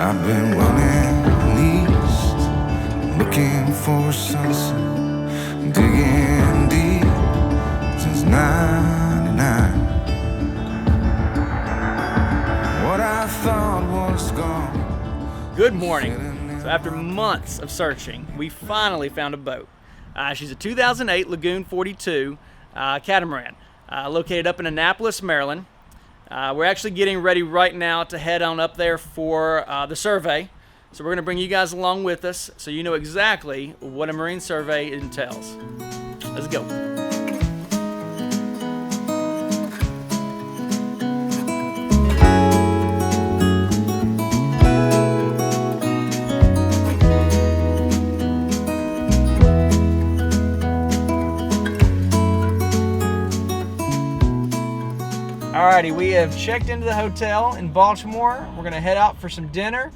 I've been running east, looking for a sunset, digging deep since '99. What I thought was gone. Good morning. So after months of searching, we finally found a boat. She's a 2008 Lagoon 42 catamaran, located up in Annapolis, Maryland. We're actually getting ready right now to head on up there for the survey. So we're going to bring you guys along with us so you know exactly what a marine survey entails. Let's go. Alrighty, we have checked into the hotel in Baltimore. We're gonna head out for some dinner,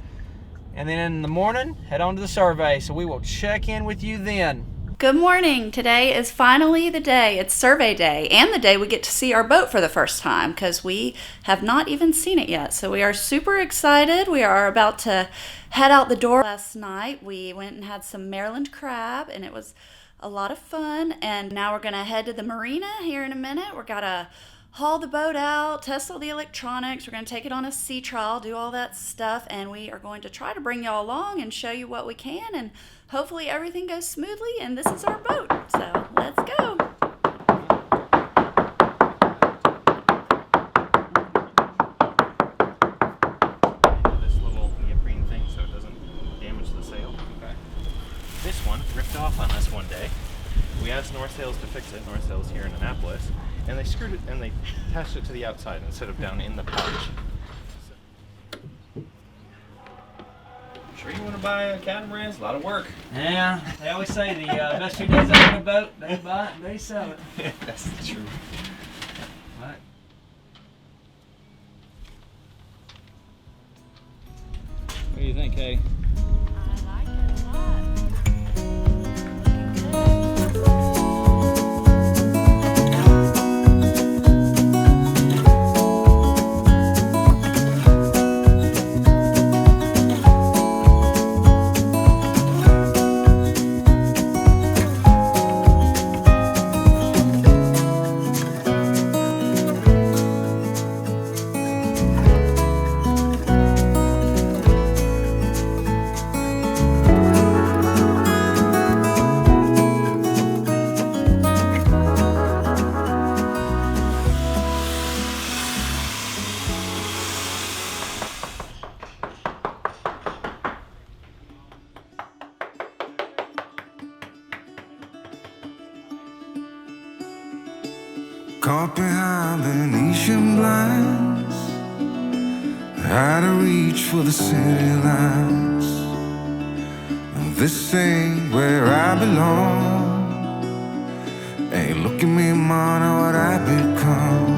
and then in the morning, head on to the survey. So we will check in with you then. Good morning. Today is finally the day. It's survey day and the day we get to see our boat for the first time because we have not even seen it yet. So we are super excited. We are about to head out the door. Last night we went and had some Maryland crab and it was a lot of fun. And now we're gonna head to the marina here in a minute. We're gotta haul the boat out, test all the electronics. We're going to take it on a sea trial, do all that stuff, and we are going to try to bring y'all along and show you what we can, and hopefully everything goes smoothly, and this is our boat. So let's go. This little neoprene thing so it doesn't damage the sail. Okay. This one ripped off on us one day. We asked North Sails to fix it. North Sails here in Annapolis. And they screwed it and they attached it to the outside instead of down in the pouch. Sure you want to buy a catamaran? It's a lot of work. Yeah, they always say the best 2 days out on a boat, they buy it, they sell it. That's true. Right. What do you think, Kay? I like it a lot. Caught behind Venetian blinds, out of reach for the city lights. This ain't where I belong. Hey, look at me, man, what I've become.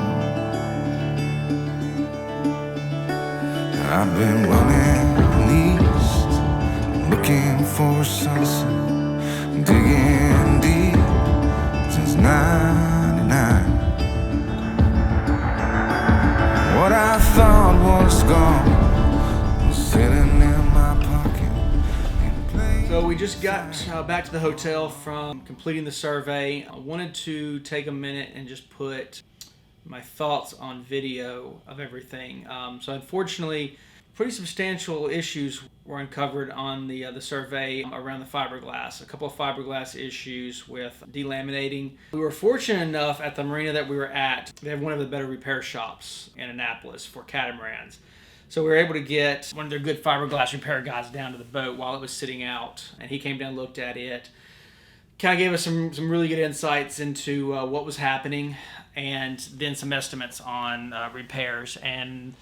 I've been running east, looking for a sunset, digging deep since '99. What I thought was gone was sitting in my pocket. So we just got back to the hotel from completing the survey. I wanted to take a minute and just put my thoughts on video of everything. So unfortunately, pretty substantial issues were uncovered on the survey around the fiberglass. A couple of fiberglass issues with delaminating. We were fortunate enough at the marina that we were at, they have one of the better repair shops in Annapolis for catamarans. So we were able to get one of their good fiberglass repair guys down to the boat while it was sitting out, and he came down and looked at it. Kind of gave us some really good insights into what was happening, and then some estimates on repairs. And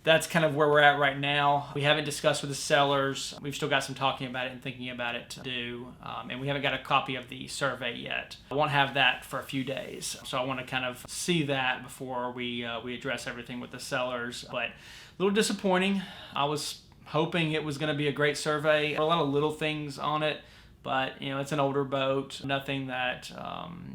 that's kind of where we're at right now. We haven't discussed with the sellers. We've still got some talking about it and thinking about it to do. And we haven't got a copy of the survey yet. I won't have that for a few days. So I want to kind of see that before we address everything with the sellers. But a little disappointing. I was hoping it was going to be a great survey. There were a lot of little things on it, but it's an older boat. Nothing that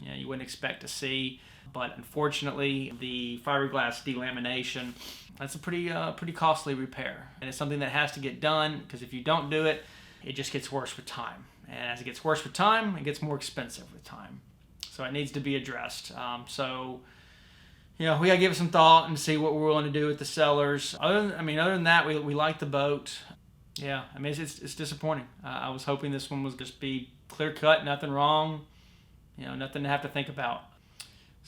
you wouldn't expect to see. But unfortunately, the fiberglass delamination, that's a pretty costly repair. And it's something that has to get done, because if you don't do it, it just gets worse with time. And as it gets worse with time, it gets more expensive with time. So it needs to be addressed. We gotta give it some thought and see what we're willing to do with the sellers. Other than that, we like the boat. Yeah, it's disappointing. I was hoping this one was just be clear cut, nothing wrong, nothing to have to think about.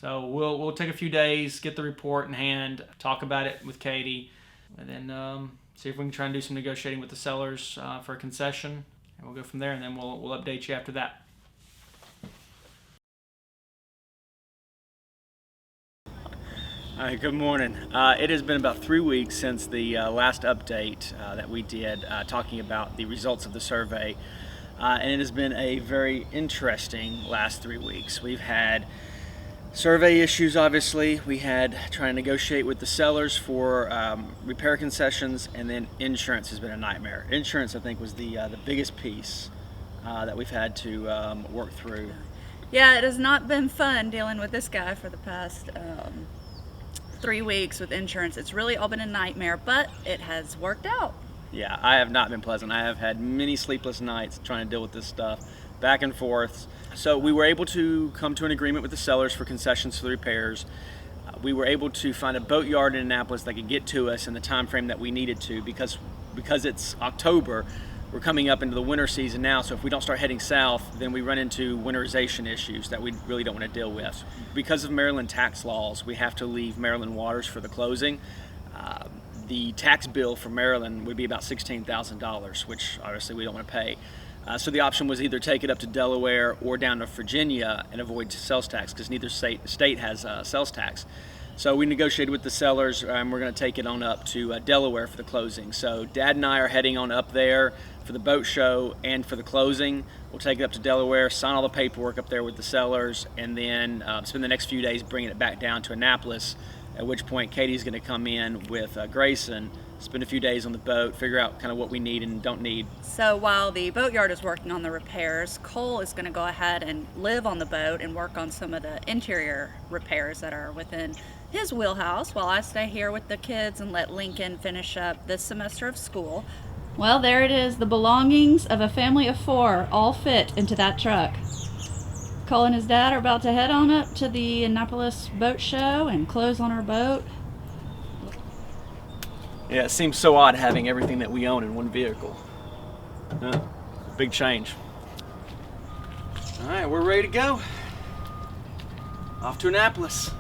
So we'll take a few days, get the report in hand, talk about it with Katie, and then see if we can try and do some negotiating with the sellers for a concession, and we'll go from there. And then we'll update you after that. Hi, good morning. It has been about 3 weeks since the last update that we did talking about the results of the survey, and it has been a very interesting last 3 weeks. We've had survey issues, obviously. We had trying to negotiate with the sellers for repair concessions, and then insurance has been a nightmare. Insurance, I think, was the biggest piece that we've had to work through. Yeah, it has not been fun dealing with this guy for the past 3 weeks with insurance. It's really all been a nightmare, but it has worked out. Yeah, I have not been pleasant. I have had many sleepless nights trying to deal with this stuff, back and forth. So we were able to come to an agreement with the sellers for concessions for the repairs. We were able to find a boat yard in Annapolis that could get to us in the time frame that we needed to, because it's October. We're coming up into the winter season now, so if we don't start heading south, then we run into winterization issues that we really don't want to deal with. Because of Maryland tax laws, we have to leave Maryland waters for the closing. The tax bill for Maryland would be about $16,000, which obviously we don't want to pay. So the option was either take it up to Delaware or down to Virginia and avoid sales tax, because neither state has sales tax. So we negotiated with the sellers, and we're going to take it on up to Delaware for the closing. So Dad and I are heading on up there for the boat show and for the closing. We'll take it up to Delaware, sign all the paperwork up there with the sellers, and then spend the next few days bringing it back down to Annapolis, at which point Katie's going to come in with Grayson, spend a few days on the boat, figure out kind of what we need and don't need. So while the boatyard is working on the repairs, Cole is going to go ahead and live on the boat and work on some of the interior repairs that are within his wheelhouse, while I stay here with the kids and let Lincoln finish up this semester of school. Well, there it is. The belongings of a family of 4 all fit into that truck. Cole and his dad are about to head on up to the Annapolis boat show and close on our boat. Yeah, it seems so odd having everything that we own in one vehicle. Big change. All right, we're ready to go. Off to Annapolis.